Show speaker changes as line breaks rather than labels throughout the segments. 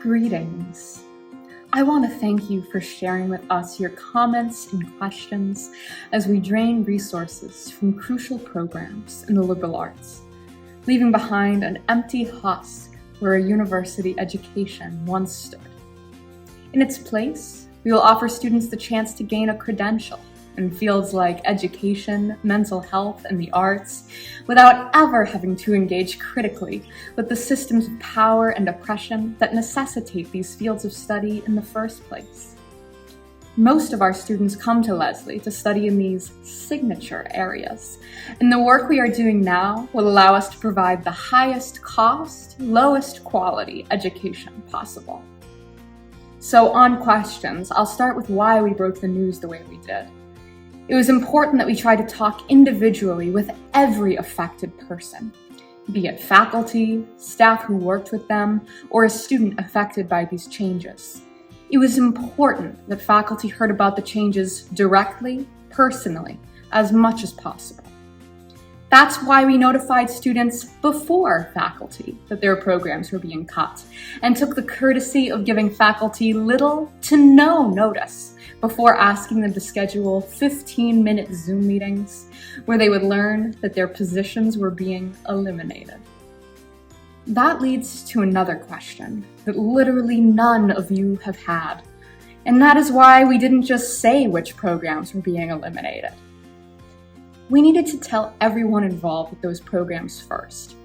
Greetings. I want to thank you for sharing with us your comments and questions as we drain resources from crucial programs in the liberal arts, leaving behind an empty husk where a university education once stood. In its place, we will offer students the chance to gain a credential in fields like education, mental health, and the arts, without ever having to engage critically with the systems of power and oppression that necessitate these fields of study in the first place. Most of our students come to Lesley to study in these signature areas, and the work we are doing now will allow us to provide the highest cost, lowest quality education possible. So on questions, I'll start with why we broke the news the way we did. It was important that we try to talk individually with every affected person, be it faculty, staff who worked with them, or a student affected by these changes. It was important that faculty heard about the changes directly, personally, as much as possible. That's why we notified students before faculty that their programs were being cut, and took the courtesy of giving faculty little to no notice before asking them to schedule 15-minute Zoom meetings where they would learn that their positions were being eliminated. That leads to another question that literally none of you have had, and that is why we didn't just say which programs were being eliminated. We needed to tell everyone involved with those programs first.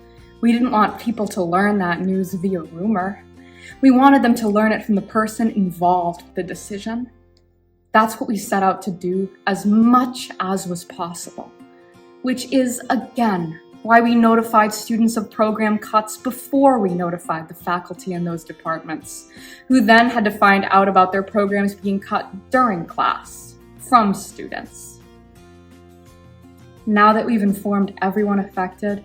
We didn't want people to learn that news via rumor. We wanted them to learn it from the person involved with the decision. That's what we set out to do as much as was possible, which is, again, why we notified students of program cuts before we notified the faculty in those departments, who then had to find out about their programs being cut during class from students. Now that we've informed everyone affected,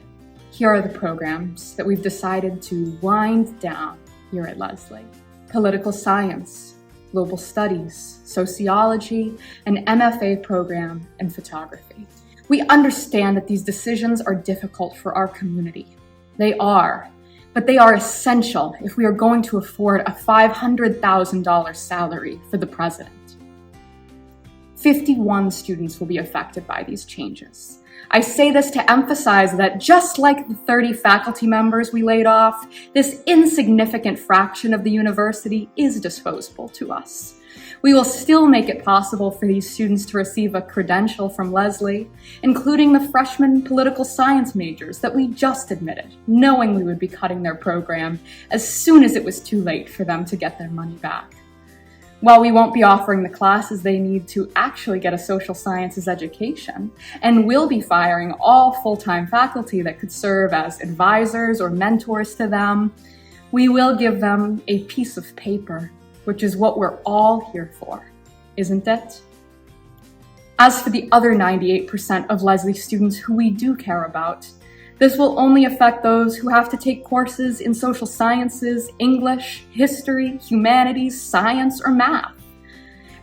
here are the programs that we've decided to wind down here at Lesley. Political science, global studies, sociology, an MFA program, and photography. We understand that these decisions are difficult for our community. They are, but they are essential if we are going to afford a $500,000 salary for the president. 51 students will be affected by these changes. I say this to emphasize that just like the 30 faculty members we laid off, this insignificant fraction of the university is disposable to us. We will still make it possible for these students to receive a credential from Lesley, including the freshman political science majors that we just admitted, knowing we would be cutting their program as soon as it was too late for them to get their money back. While we won't be offering the classes they need to actually get a social sciences education, and will be firing all full-time faculty that could serve as advisors or mentors to them, we will give them a piece of paper, which is what we're all here for, isn't it? As for the other 98% of Lesley students who we do care about, this will only affect those who have to take courses in social sciences, English, history, humanities, science, or math.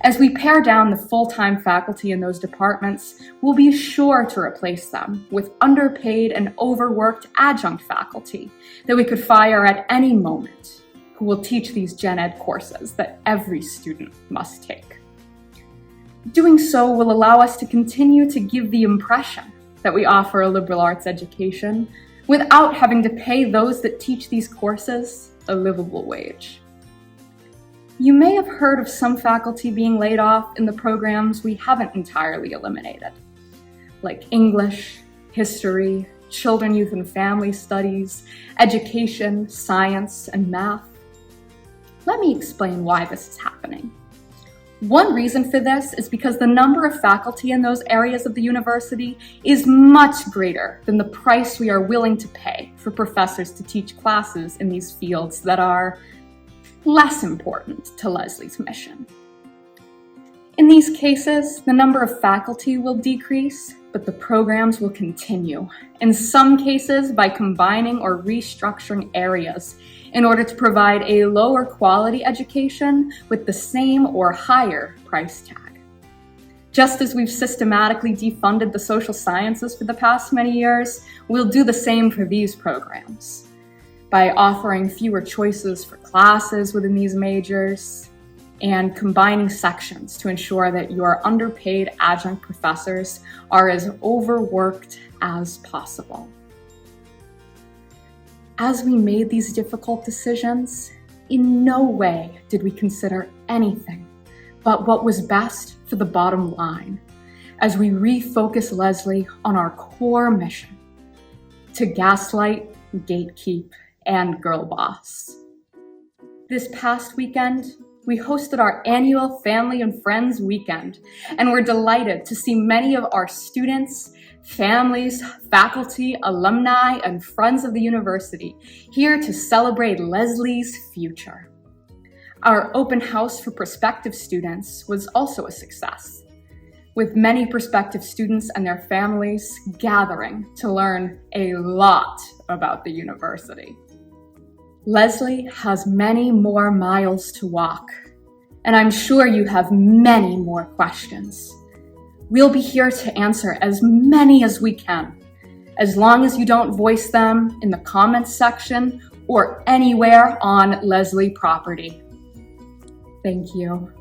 As we pare down the full-time faculty in those departments, we'll be sure to replace them with underpaid and overworked adjunct faculty that we could fire at any moment, who will teach these gen ed courses that every student must take. Doing so will allow us to continue to give the impression that we offer a liberal arts education without having to pay those that teach these courses a livable wage. You may have heard of some faculty being laid off in the programs we haven't entirely eliminated, like English, history, children, youth, and family studies, education, science, and math. Let me explain why this is happening. One reason for this is because the number of faculty in those areas of the university is much greater than the price we are willing to pay for professors to teach classes in these fields that are less important to Lesley's mission. In these cases, the number of faculty will decrease, but the programs will continue, in some cases by combining or restructuring areas in order to provide a lower quality education with the same or higher price tag. Just as we've systematically defunded the social sciences for the past many years, we'll do the same for these programs. by offering fewer choices for classes within these majors, and combining sections to ensure that your underpaid adjunct professors are as overworked as possible. As we made these difficult decisions, in no way did we consider anything but what was best for the bottom line as we refocus Lesley on our core mission: to gaslight, gatekeep, and girl boss. This past weekend, we hosted our annual Family and Friends Weekend, and we're delighted to see many of our students, families, faculty, alumni, and friends of the university here to celebrate Lesley's future. Our open house for prospective students was also a success, with many prospective students and their families gathering to learn a lot about the university. Lesley has many more miles to walk, and I'm sure you have many more questions. We'll be here to answer as many as we can, as long as you don't voice them in the comments section or anywhere on Lesley property. Thank you.